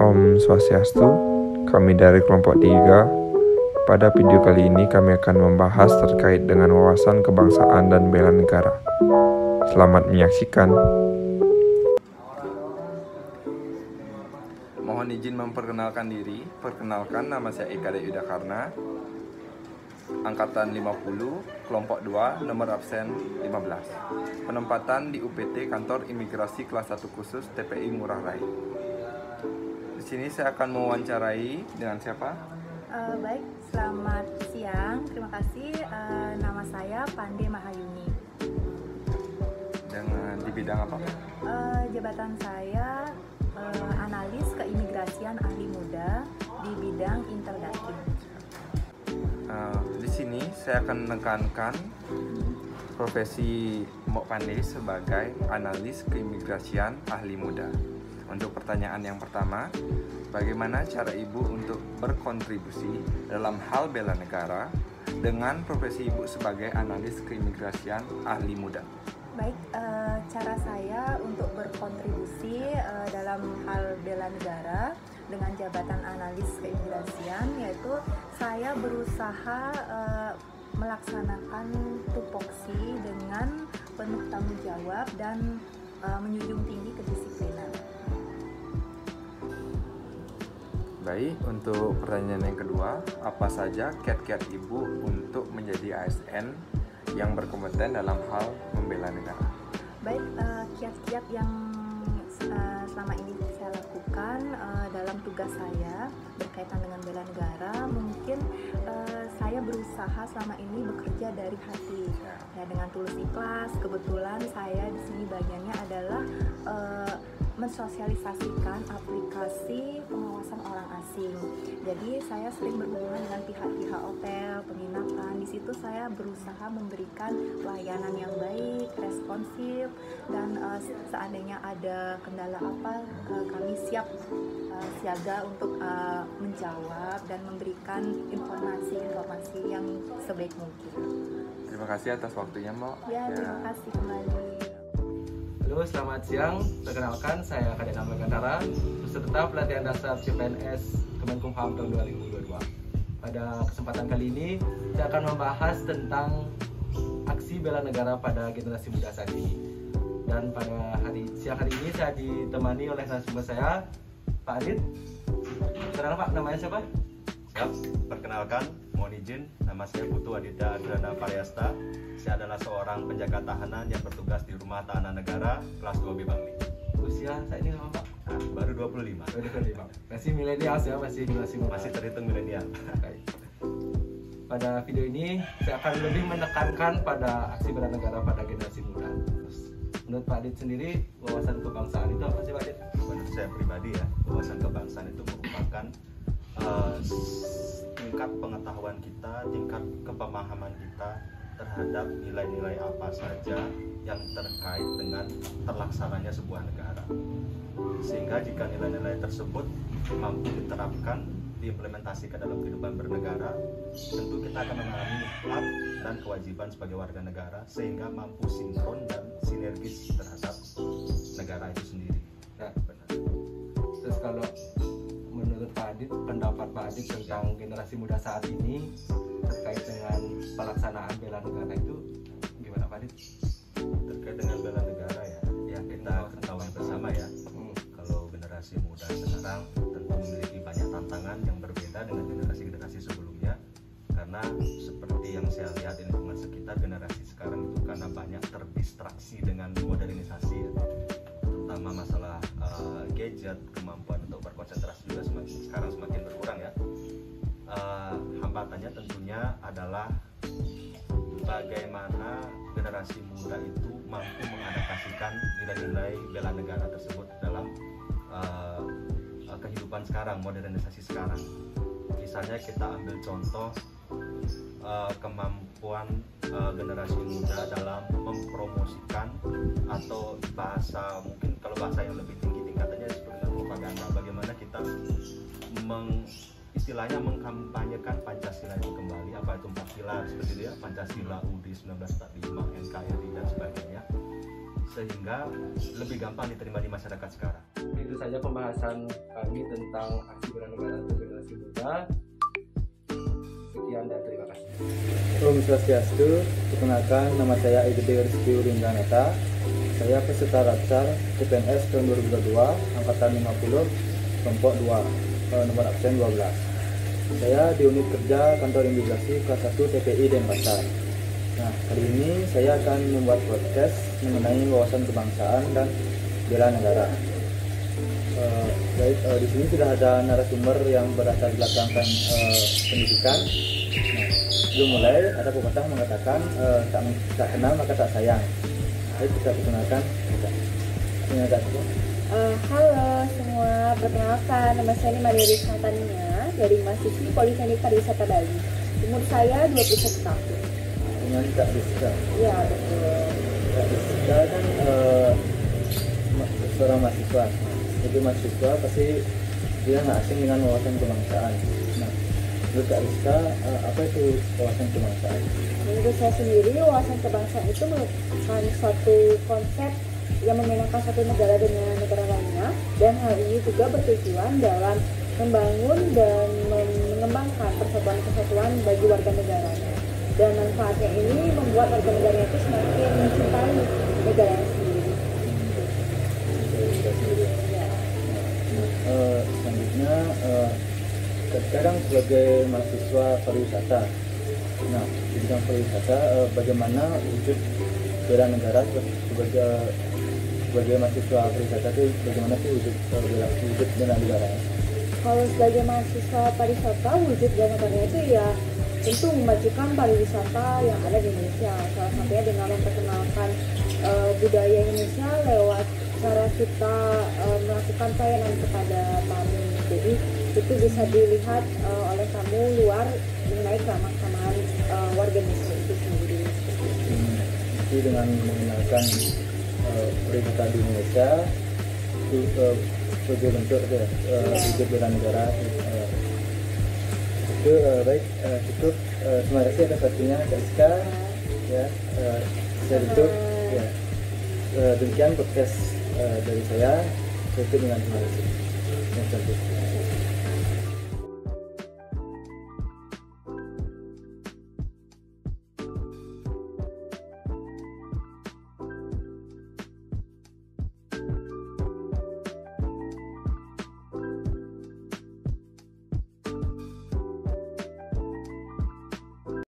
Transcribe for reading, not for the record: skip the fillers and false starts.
Om Swastiastu, kami dari kelompok 3. Pada video kali ini kami akan membahas terkait dengan wawasan kebangsaan dan bela negara. Selamat menyaksikan. Mohon izin memperkenalkan diri. Perkenalkan, nama saya Eka Yudakarna, Angkatan 50, Kelompok 2, nomor absen 15. Penempatan di UPT Kantor Imigrasi Kelas 1 Khusus TPI Ngurah Rai. Di sini saya akan mewawancarai dengan siapa? Baik, selamat siang. Terima kasih. Nama saya Pande Mahayuni. Dengan di bidang apa? Jabatan saya analis keimigrasian ahli muda di bidang Interdakim. Di sini saya akan menekankan profesi Mbok Pande sebagai analis keimigrasian ahli muda. Untuk pertanyaan yang pertama, bagaimana cara Ibu untuk berkontribusi dalam hal bela negara dengan profesi Ibu sebagai analis keimigrasian ahli muda? Baik, cara saya untuk berkontribusi dalam hal bela negara dengan jabatan analis keimigrasian, yaitu saya berusaha melaksanakan tupoksi dengan penuh tanggung jawab dan menjunjung tinggi kedisiplinan. Baik, untuk pertanyaan yang kedua, apa saja kiat-kiat Ibu untuk menjadi ASN yang berkompeten dalam hal membela negara? Baik, kiat-kiat yang selama ini saya lakukan dalam tugas saya berkaitan dengan bela negara, mungkin saya berusaha selama ini bekerja dari hati, ya, dengan tulus ikhlas. Kebetulan saya di sini bagiannya adalah mensosialisasikan aplikasi pengawasan orang asing. Jadi saya sering berhubungan dengan pihak-pihak hotel, penginapan. Di situ saya berusaha memberikan layanan yang baik, responsif, dan seandainya ada kendala apa, kami siap siaga untuk menjawab dan memberikan informasi-informasi yang sebaik mungkin. Terima kasih atas waktunya, Mbak. Ya, terima kasih kembali. Halo, selamat siang. Perkenalkan, saya Kadek Amel Kantara, peserta pelatihan dasar CPNS Kemenkumham tahun 2022. Pada kesempatan kali ini, saya akan membahas tentang aksi bela negara pada generasi muda saat ini. Dan pada siang hari ini saya ditemani oleh narasumber saya, Pak Adit. Kenal Pak, namanya siapa? Siap, perkenalkan, mohon izin, nama saya Putu Aditya Adrana Paryasta. Saya adalah seorang penjaga tahanan yang bertugas di Rumah Tahanan Negara kelas 2B Bangli. Usia saya ini apa Pak? Nah, baru 25. Masih milenial ya, masih generasi muda. Masih terhitung milenial. Pada video ini saya akan lebih menekankan pada aksi bela negara pada generasi muda. Menurut Pak Adit sendiri, wawasan kebangsaan itu apa sih Pak Adit? Menurut saya pribadi ya, wawasan kebangsaan itu merupakan tingkat pengetahuan kita, tingkat kepemahaman kita terhadap nilai-nilai apa saja yang terkait dengan terlaksananya sebuah negara. Sehingga jika nilai-nilai tersebut mampu diterapkan, diimplementasikan dalam kehidupan bernegara, tentu kita akan mengalami hak dan kewajiban sebagai warga negara sehingga mampu sinkron dan sinergis terhadap negara itu sendiri. Ya, benar. Terus kalau menurut Pak Adit, pendapat Pak Adit tentang generasi muda saat ini terkait dengan pelaksanaan bela negara itu gimana Pak Adit? Terkait dengan bela negara ya kita ketahui bersama ya, kalau generasi muda sekarang tentu memiliki banyak tantangan yang berbeda dengan generasi-generasi sebelumnya, karena seperti yang saya lihat di lingkungan sekitar, generasi sekarang itu karena banyak terdistraksi dengan modernisasi ya, terutama masalah gadget, kemampuan untuk berkonsentrasi juga sekarang semakin berkurang ya. Hambatannya tentunya adalah bagaimana generasi muda itu mampu mengadaptasikan nilai-nilai bela negara tersebut dalam kehidupan sekarang, modernisasi sekarang. Misalnya kita ambil contoh kemampuan generasi muda dalam mempromosikan, atau bahasa, mungkin kalau bahasa yang lebih tinggi tingkatannya disebut dengan propaganda, bagaimana kita istilahnya mengkampanyekan Pancasila itu kembali, apa itu 4 pilar seperti itu ya, Pancasila, UUD 1945, NKRI dan sebagainya, sehingga lebih gampang diterima di masyarakat sekarang. Itu saja pembahasan kami tentang aksi bela negara untuk generasi muda. Sekian dan terima kasih. Om Swastiastu, perkenalkan nama saya Igede Rizky Urindaneta. Saya peserta Rapsar CPNS tahun 2022, angkatan 50, kelompok 2, nomor absen 12. Saya di unit kerja kantor imigrasi kelas 1 TPI Denpasar. Nah, kali ini saya akan membuat podcast mengenai wawasan kebangsaan dan bela negara. Di sini sudah ada narasumber yang berlatar belakangkan pendidikan. Nah, sebelum mulai ada pepatah mengatakan tak kenal maka tak sayang. Baik, kita perkenalkan. Halo semua, perkenalkan nama saya Maria Rizka Tania dari mahasiswi Politeknik Pariwisata Bali. Umur saya 21 tahun. Dengan Kak Rizka. Ya, betul. Kak Rizka kan seorang mahasiswa. Jadi mahasiswa pasti dia nggak asing dengan wawasan kebangsaan. Nah, menurut Kak Rizka, apa itu wawasan kebangsaan? Menurut saya sendiri, wawasan kebangsaan itu merupakan suatu konsep yang membedakan satu negara dengan negara lainnya, dan hal ini juga bertujuan dalam membangun dan mengembangkan persatuan-kesatuan bagi warga negaranya. Dan manfaatnya ini membuat warga negaranya itu semakin mencintai negaranya sendiri. Ya. Selanjutnya, sekarang sebagai mahasiswa pariwisata. Nah, di bidang pariwisata, bagaimana wujud bela negara sebagai mahasiswa pariwisata itu bagaimana sih wujud bela negara? Kalau sebagai mahasiswa pariwisata, wujud bela negaranya itu ya tentu memajukan pariwisata yang ada di Indonesia. Salah satunya dengan memperkenalkan budaya Indonesia lewat cara kita melakukan pelayanan kepada tamu. Jadi itu bisa dilihat oleh tamu luar mengenai keramahan warga Indonesia itu sendiri. Jadi dengan mengenalkan pariwisata di Indonesia itu sebagai bentuk wujud bela negara. Itu baik, cukup. Terima kasih atas waktunya Kak Rizka. Ya, saya tutup. Ya, demikian podcast dari saya. Tutup dengan terima kasih.